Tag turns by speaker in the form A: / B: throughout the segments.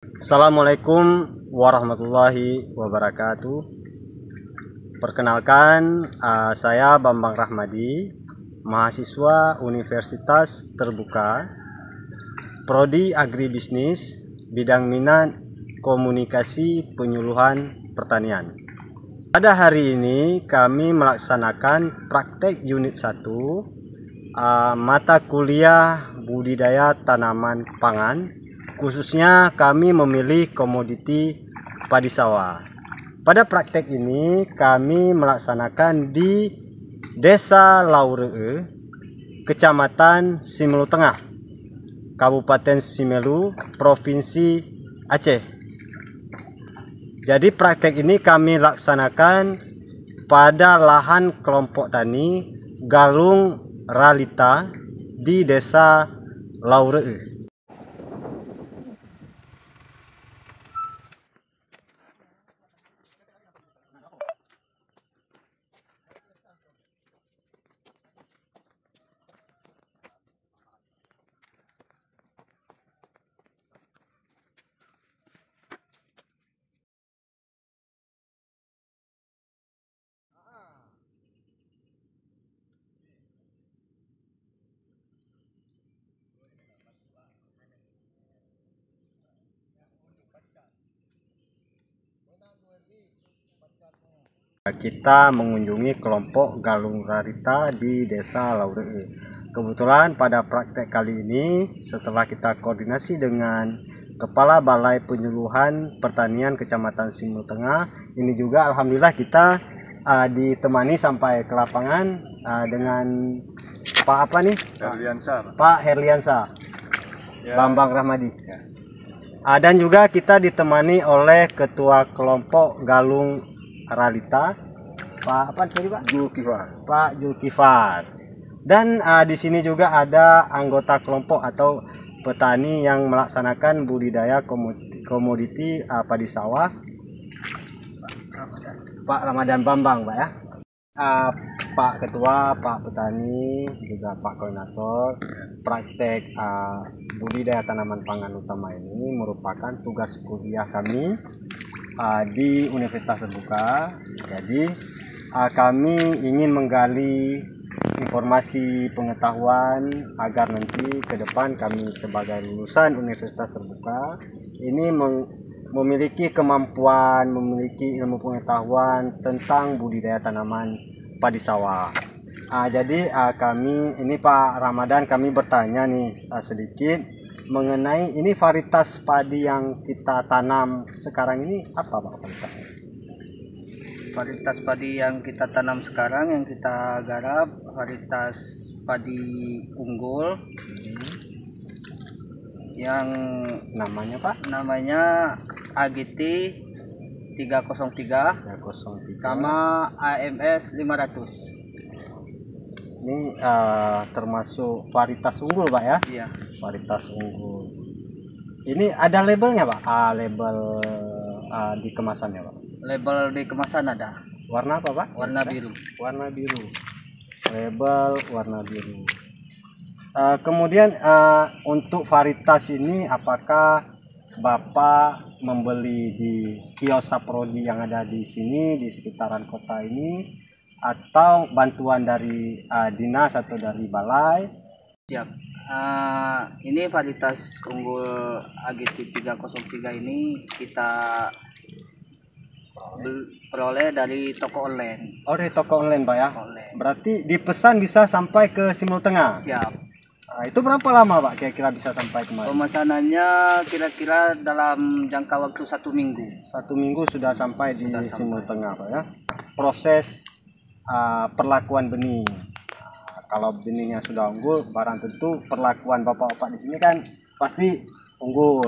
A: Assalamualaikum warahmatullahi wabarakatuh. Perkenalkan, saya Bambang Rahmadi, mahasiswa Universitas Terbuka, Prodi Agribisnis, bidang minat komunikasi penyuluhan pertanian. Pada hari ini kami melaksanakan praktek unit 1 mata kuliah budidaya tanaman pangan. Khususnya kami memilih komoditi padi sawah. Pada praktek ini kami melaksanakan di Desa Lauree, Kecamatan Simelu Tengah, Kabupaten Simelu, Provinsi Aceh. Jadi praktek ini kami laksanakan pada lahan kelompok tani Galung Ralita di Desa Lauree. Kita mengunjungi kelompok Galung Ralita di Desa Lauree. Kebetulan pada praktek kali ini setelah kita koordinasi dengan Kepala Balai Penyuluhan Pertanian Kecamatan Simelu Tengah, ini juga alhamdulillah kita ditemani sampai ke lapangan dengan Pak apa nih? Pak Herliansa, ya. Bambang Rahmadi. Ya. Dan juga kita ditemani oleh Ketua Kelompok Galung Ralita, Pak apa tadi Pak? Julkifar. Pak Julkifar. Dan di sini juga ada anggota kelompok atau petani yang melaksanakan budidaya komoditi padi sawah, Pak Ramadan Bambang, Pak ya. Pak Ketua, Pak Petani, juga Pak Koordinator. Praktek budidaya tanaman pangan utama ini merupakan tugas kuliah kami di Universitas Terbuka. Jadi kami ingin menggali informasi pengetahuan agar nanti ke depan kami sebagai lulusan Universitas Terbuka ini memiliki kemampuan, memiliki ilmu pengetahuan tentang budidaya tanaman padi sawah. Jadi kami ini Pak Ramadan, kami bertanya nih sedikit mengenai ini varietas padi yang kita tanam sekarang ini apa Pak varietasnya?
B: Varietas padi yang kita tanam sekarang, yang kita garap, varietas padi unggul yang
A: namanya Pak?
B: Namanya AGT 303 sama AMS 500.
A: Ini termasuk varietas unggul Pak ya?
B: Iya.
A: Varietas unggul. Ini ada labelnya Pak? Label di kemasannya Pak?
B: Label di kemasan ada.
A: Warna apa Pak?
B: Warna biru.
A: Warna biru. Label warna biru. Kemudian untuk varietas ini apakah Bapak membeli di kios Saprodi yang ada di sini di sekitaran kota ini atau bantuan dari dinas atau dari balai?
B: Siap. Ini varietas unggul AGT 303 ini kita peroleh dari toko online.
A: Oh, dari toko online Pak ya?
B: Online.
A: Berarti dipesan bisa sampai ke Simelu Tengah?
B: Siap.
A: Itu berapa lama Pak kira-kira bisa sampai kemarin?
B: Pemesanannya kira-kira dalam jangka waktu 1 minggu.
A: 1 minggu sudah sampai di Simelu Tengah Pak ya? Proses perlakuan benih. Kalau benihnya sudah unggul, barang tentu perlakuan bapak-bapak di sini kan pasti unggul.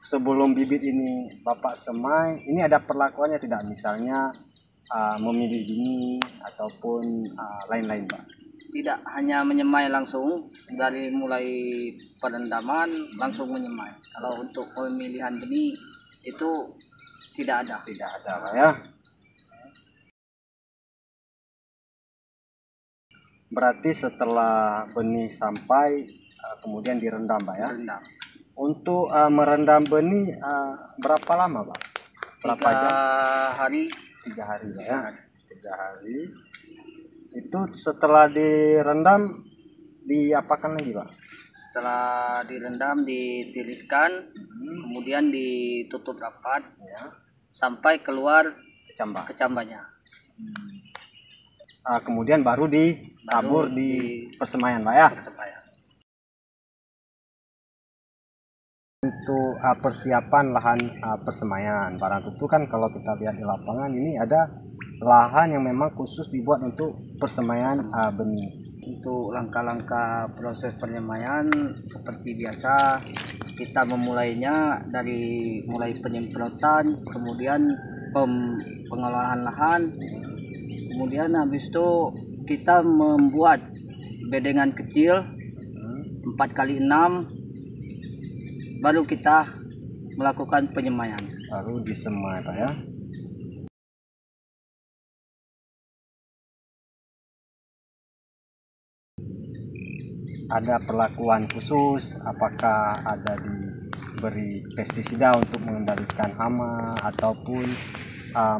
A: Sebelum bibit ini Bapak semai, ini ada perlakuannya tidak? Misalnya memilih benih ataupun lain-lain Pak?
B: Tidak, hanya menyemai langsung dari mulai perendaman langsung menyemai. Kalau untuk pemilihan benih itu tidak ada.
A: Tidak ada Pak ya? Berarti setelah benih sampai kemudian direndam Pak ya?
B: Direndam.
A: Untuk merendam benih berapa lama Pak? Berapa
B: Tiga
A: jam?
B: hari
A: 3 hari Pak ya. 3 hari. Itu setelah direndam diapakan lagi Pak?
B: setelah direndam ditiriskan, kemudian ditutup rapat
A: Ya,
B: sampai keluar
A: kecambah.
B: kecambahnya.
A: Kemudian baru ditabur
B: Baru
A: di
B: di-
A: persemaian Pak ya.
B: Persebaya.
A: Untuk persiapan lahan persemaian, barang tentu kan kalau kita lihat di lapangan ini ada lahan yang memang khusus dibuat untuk persemaian benih.
B: Untuk langkah-langkah proses penyemaian seperti biasa, kita memulainya dari mulai penyemprotan, kemudian pengolahan lahan, kemudian habis itu kita membuat bedengan kecil 4x6, baru kita melakukan penyemaian.
A: Baru disemai Pak ya. Ada perlakuan khusus, apakah ada diberi pestisida untuk mengendalikan hama ataupun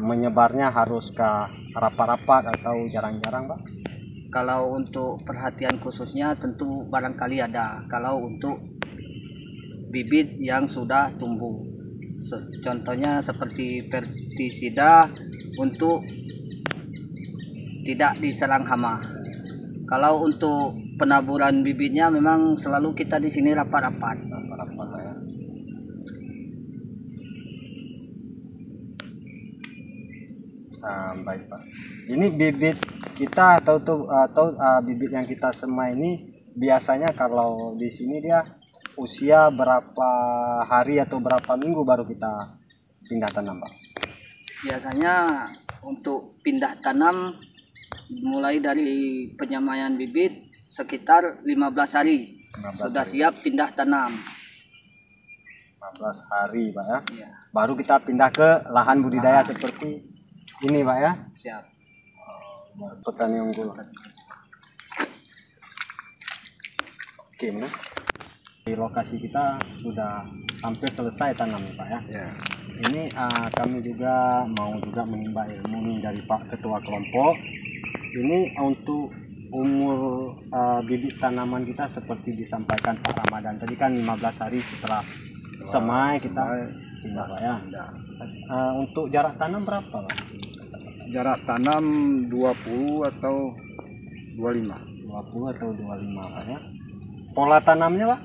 A: menyebarnya harus ke rapat-rapat atau jarang-jarang Pak?
B: Kalau untuk perhatian khususnya tentu barangkali ada. Kalau untuk bibit yang sudah tumbuh, contohnya seperti pestisida untuk tidak diserang hama. Kalau untuk penaburan bibitnya memang selalu kita di sini rapat-rapat.
A: Rapat-rapat Pak ya. Baik Pak. Ini bibit kita atau bibit yang kita semai ini biasanya kalau di sini dia usia berapa hari atau berapa minggu baru kita pindah tanam Pak?
B: Biasanya untuk pindah tanam mulai dari penyemaian bibit sekitar 15 hari
A: 15
B: sudah
A: hari.
B: siap pindah tanam.
A: 15 hari Pak ya.
B: Ya,
A: Baru kita pindah ke lahan budidaya seperti ini Pak ya.
B: siap.
A: Petani unggul. Oke, nah. Di lokasi kita sudah hampir selesai tanam Pak ya.
C: Ya.
A: Ini kami juga mau juga menimba ilmu nih dari Pak Ketua Kelompok. Ini untuk umur bibit tanaman kita seperti disampaikan Pak Ramadan tadi kan 15 hari setelah semai kita pindah Pak ya. Untuk jarak tanam berapa Pak?
C: Jarak tanam 20 atau 25.
A: 20 atau 25 Pak ya. Pola tanamnya Pak?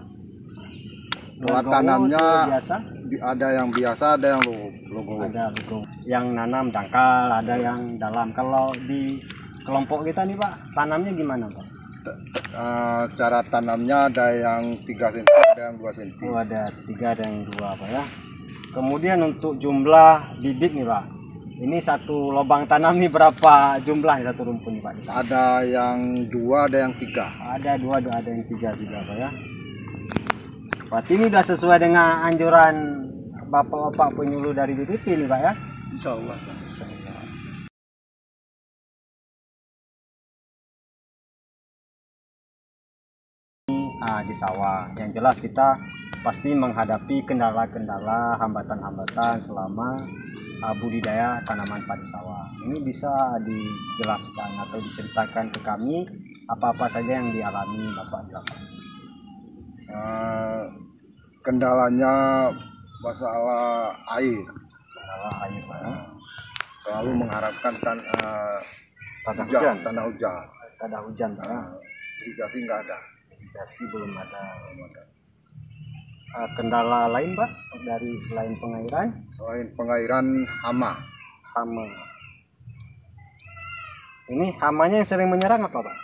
C: Pola
A: Legowo
C: tanamnya
A: atau biasa?
C: Ada yang biasa, ada yang logo.
A: Ada legowo. Yang nanam dangkal, ada yang dalam. Kalau di kelompok kita nih Pak, tanamnya gimana Pak?
C: Cara tanamnya ada yang 3 cm, ada yang 2 cm.
A: Oh, ada 3, ada yang 2 Pak ya. Kemudian untuk jumlah bibit nih Pak, ini satu lubang tanam nih berapa jumlah satu rumpun nih Pak?
C: Ada yang 2, ada yang 3.
A: Ada 2, ada yang 3 juga Pak ya. Berarti ini udah sesuai dengan anjuran Bapak-bapak penyuluh dari BPP nih Pak ya?
C: Insya Allah.
A: Di sawah. Yang jelas kita pasti menghadapi kendala-kendala, hambatan-hambatan selama budidaya tanaman padi sawah. Ini bisa dijelaskan atau diceritakan ke kami apa-apa saja yang dialami Bapak di lapangan.
C: Kendalanya masalah air.
A: Kendala air Pak ya.
C: Selalu mengharapkan
A: Tanah hujan.
C: tanah hujan.
A: Ada hujan Pak ya.
C: Irigasi nggak ada.
A: Irigasi belum ada. Kendala lain Pak dari selain pengairan?
C: Selain pengairan, hama.
A: Hama. Ini hamanya yang sering menyerang apa Pak?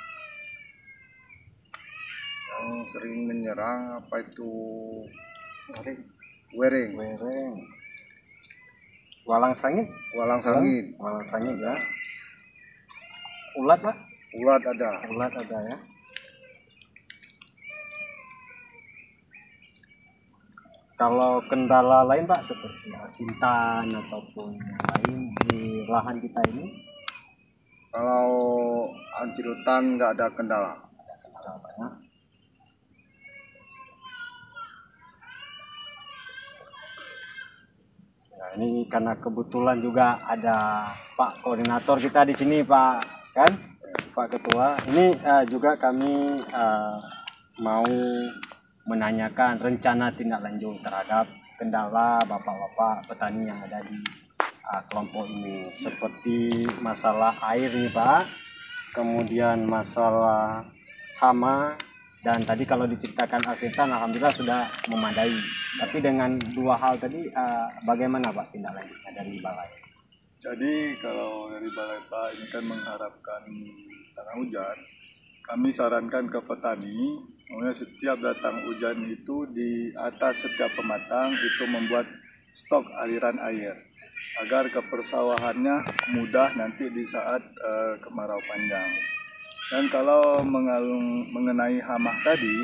C: Yang sering menyerang apa itu? Wereng.
A: Wereng. Walang sangit?
C: Walang sangit.
A: Walang sangit ya. Ulat Pak?
C: Ulat ada.
A: Ulat ada ya. Kalau kendala lain Pak seperti asintan ataupun yang lain di lahan kita ini?
C: Kalau ansirutan nggak ada kendala.
A: ini karena kebetulan juga ada Pak Koordinator kita di sini, Pak, kan? Pak Ketua. Ini juga kami mau menanyakan rencana tindak lanjut terhadap kendala bapak-bapak petani yang ada di kelompok ini, seperti masalah air nih, Pak, kemudian masalah hama, dan tadi kalau diceritakan asetan alhamdulillah sudah memadai. Tapi dengan dua hal tadi bagaimana Pak tindak lanjutnya dari balai?
D: Jadi kalau dari balai Pak ini kan mengharapkan tanah hujan, kami sarankan ke petani, setiap datang hujan itu di atas setiap pematang itu membuat stok aliran air agar ke persawahannya mudah nanti di saat kemarau panjang. Dan kalau mengenai hama tadi,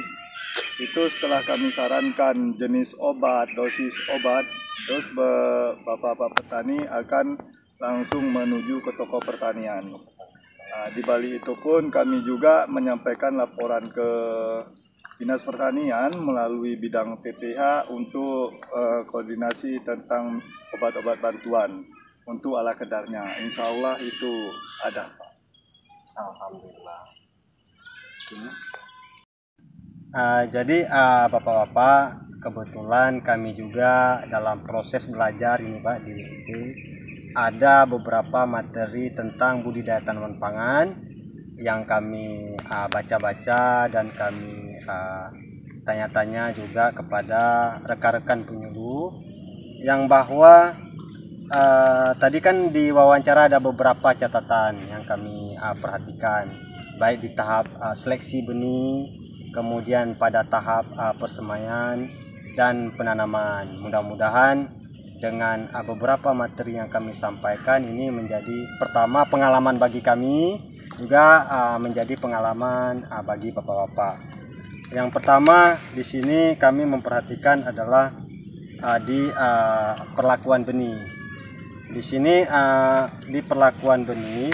D: itu setelah kami sarankan jenis obat, dosis obat, terus bapak-bapak petani akan langsung menuju ke toko pertanian. Nah, di Bali itu pun kami juga menyampaikan laporan ke Dinas Pertanian melalui bidang PPH untuk koordinasi tentang obat-obat bantuan untuk ala kadarnya. Insya Allah itu ada, Pak.
A: Alhamdulillah. Jadi bapak-bapak, kebetulan kami juga dalam proses belajar ini Pak di WIT ada beberapa materi tentang budidaya tanaman pangan yang kami baca-baca dan kami tanya-tanya juga kepada rekan-rekan penyuluh, yang bahwa tadi kan di wawancara ada beberapa catatan yang kami perhatikan, baik di tahap seleksi benih, kemudian pada tahap persemaian dan penanaman. Mudah-mudahan dengan beberapa materi yang kami sampaikan ini menjadi pertama pengalaman bagi kami, juga menjadi pengalaman bagi bapak-bapak. Yang pertama di sini kami memperhatikan adalah di perlakuan benih. Di sini di perlakuan benih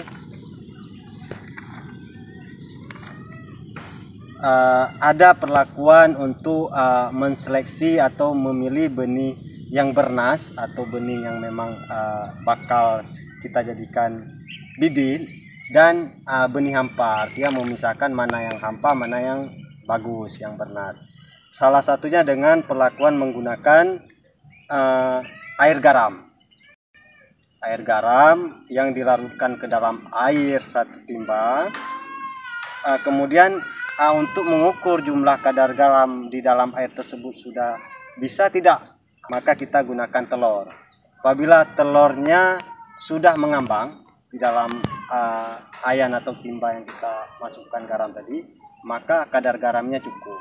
A: ada perlakuan untuk menseleksi atau memilih benih yang bernas atau benih yang memang bakal kita jadikan bibit, dan benih hampa, artinya memisahkan mana yang hampa, mana yang bagus, yang bernas. Salah satunya dengan perlakuan menggunakan air garam. Air garam yang dilarutkan ke dalam air 1 timba. Kemudian untuk mengukur jumlah kadar garam di dalam air tersebut sudah bisa tidak, maka kita gunakan telur. Apabila telurnya sudah mengambang di dalam ayan atau timba yang kita masukkan garam tadi, maka kadar garamnya cukup.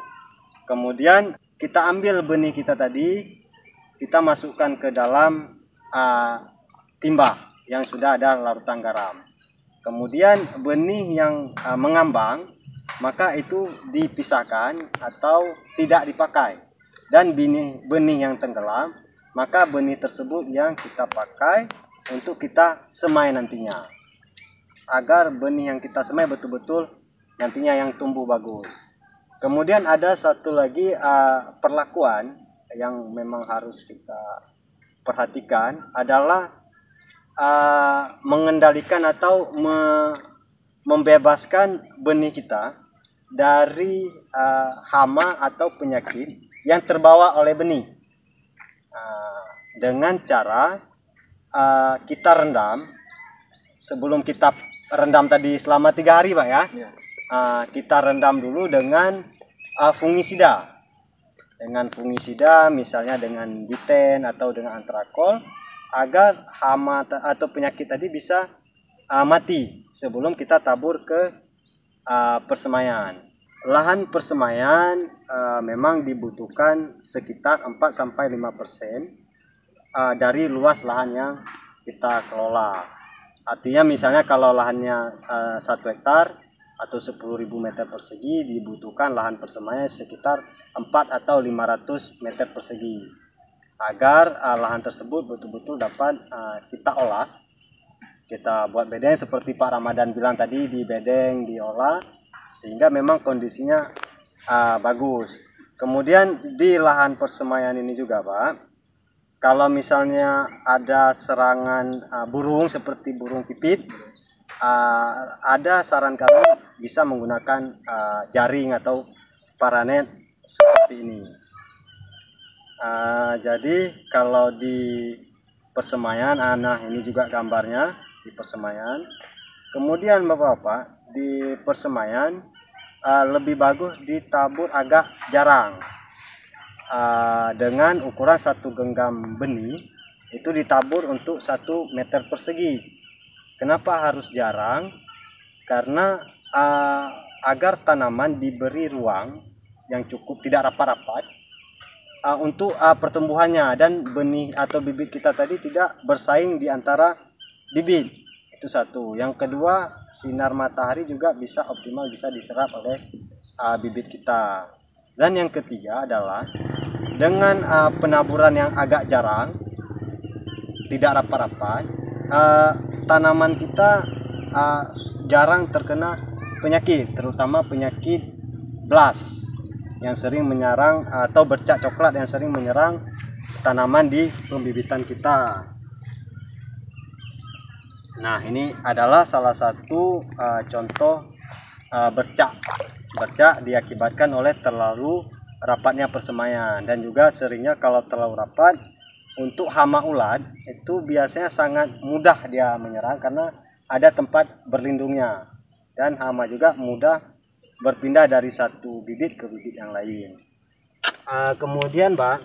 A: Kemudian kita ambil benih kita tadi, kita masukkan ke dalam timba yang sudah ada larutan garam. Kemudian benih yang mengambang, maka itu dipisahkan atau tidak dipakai. Dan benih yang tenggelam, maka benih tersebut yang kita pakai untuk kita semai nantinya, agar benih yang kita semai betul-betul nantinya yang tumbuh bagus. Kemudian ada satu lagi perlakuan yang memang harus kita perhatikan adalah mengendalikan atau membebaskan benih kita dari hama atau penyakit yang terbawa oleh benih, dengan cara kita rendam. Sebelum kita rendam tadi selama 3 hari Pak ya, kita rendam dulu dengan fungisida. Dengan fungisida misalnya dengan biten atau dengan antrakol, agar hama atau penyakit tadi bisa mati sebelum kita tabur ke persemaian. Lahan persemaian memang dibutuhkan sekitar 4-5% dari luas lahan yang kita kelola. Artinya misalnya kalau lahannya 1 hektar atau 10.000 meter persegi, dibutuhkan lahan persemaian sekitar 4 atau 500 meter persegi, agar lahan tersebut betul-betul dapat kita olah. Kita buat bedeng seperti Pak Ramadan bilang tadi, di bedeng, diolah sehingga memang kondisinya bagus. Kemudian di lahan persemaian ini juga Pak, kalau misalnya ada serangan burung seperti burung pipit, ada saran kami bisa menggunakan jaring atau paranet seperti ini. Jadi kalau di persemaian, nah ini juga gambarnya di persemaian. Kemudian bapak-bapak, di persemaian lebih bagus ditabur agak jarang. Dengan ukuran 1 genggam benih itu ditabur untuk 1 meter persegi. Kenapa harus jarang? Karena agar tanaman diberi ruang yang cukup, tidak rapat-rapat untuk pertumbuhannya, dan benih atau bibit kita tadi tidak bersaing di antara bibit. Itu satu. Yang kedua, sinar matahari juga bisa optimal, bisa diserap oleh bibit kita. Dan yang ketiga adalah dengan penaburan yang agak jarang, tidak rapat-rapat, tanaman kita jarang terkena penyakit, terutama penyakit blast yang sering menyerang atau bercak coklat yang sering menyerang tanaman di pembibitan kita. Nah, ini adalah salah satu contoh bercak diakibatkan oleh terlalu rapatnya persemaian, dan juga seringnya kalau terlalu rapat untuk hama ulat itu biasanya sangat mudah dia menyerang karena ada tempat berlindungnya, dan hama juga mudah berpindah dari satu bibit ke bibit yang lain. Kemudian Pak,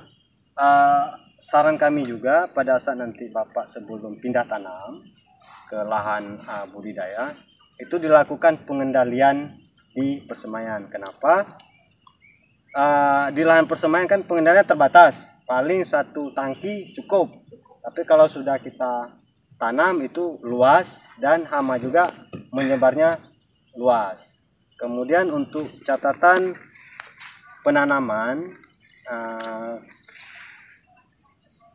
A: saran kami juga pada saat nanti Bapak sebelum pindah tanam ke lahan budidaya itu dilakukan pengendalian di persemaian. Kenapa? Di lahan persemaian kan pengendalian terbatas, paling 1 tangki cukup. Tapi kalau sudah kita tanam itu luas dan hama juga menyebarnya luas. Kemudian untuk catatan penanaman,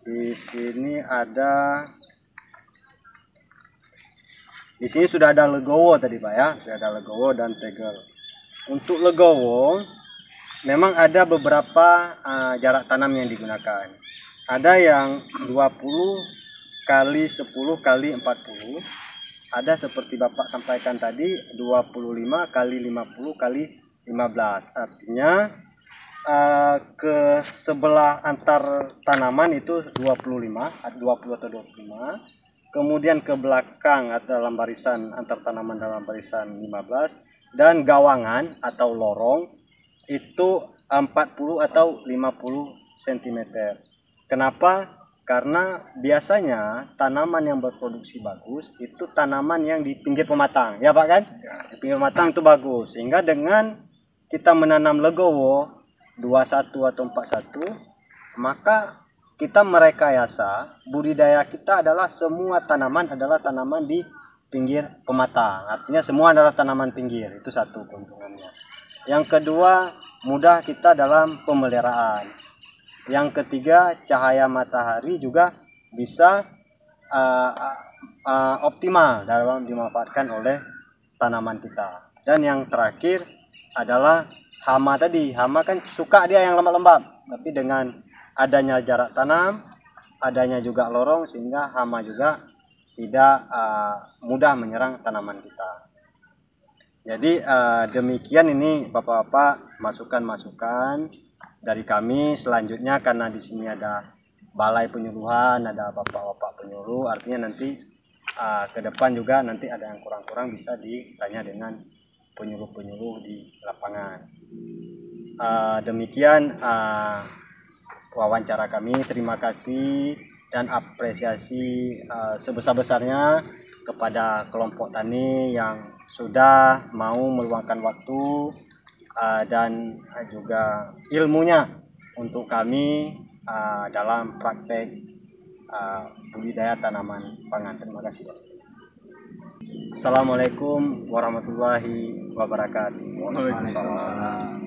A: di sini sudah ada legowo tadi Pak ya, sudah ada legowo dan tegel. Untuk legowo memang ada beberapa jarak tanam yang digunakan. Ada yang 20 kali 10 kali 40. Ada seperti Bapak sampaikan tadi 25 kali 50 kali 15. Artinya ke sebelah antar tanaman itu 20 atau 25. Kemudian ke belakang atau dalam barisan antar tanaman dalam barisan 15, dan gawangan atau lorong itu 40 atau 50 cm. Kenapa? Karena biasanya tanaman yang berproduksi bagus itu tanaman yang di pinggir pematang, ya Pak kan? Di pinggir pematang itu bagus. Sehingga dengan kita menanam legowo 21 atau 41, maka kita merekayasa budidaya kita adalah semua tanaman adalah tanaman di pinggir pematang. Artinya semua adalah tanaman pinggir. Itu satu keuntungannya. Yang kedua, mudah kita dalam pemeliharaan. Yang ketiga, cahaya matahari juga bisa optimal dalam dimanfaatkan oleh tanaman kita. Dan yang terakhir adalah hama tadi. Hama kan suka dia yang lembab-lembab, tapi dengan adanya jarak tanam, adanya juga lorong, sehingga hama juga tidak mudah menyerang tanaman kita. Jadi demikian ini Bapak-bapak masukan-masukan dari kami. Selanjutnya karena di sini ada balai penyuluhan, ada Bapak-bapak penyuluh, artinya nanti ke depan juga nanti ada yang kurang-kurang bisa ditanya dengan penyuluh-penyuluh di lapangan. Demikian wawancara kami. Terima kasih dan apresiasi sebesar-besarnya kepada kelompok tani yang sudah mau meluangkan waktu dan juga ilmunya untuk kami dalam praktek budidaya tanaman pangan. Terima kasih. Assalamualaikum warahmatullahi wabarakatuh.
D: Waalaikumsalam.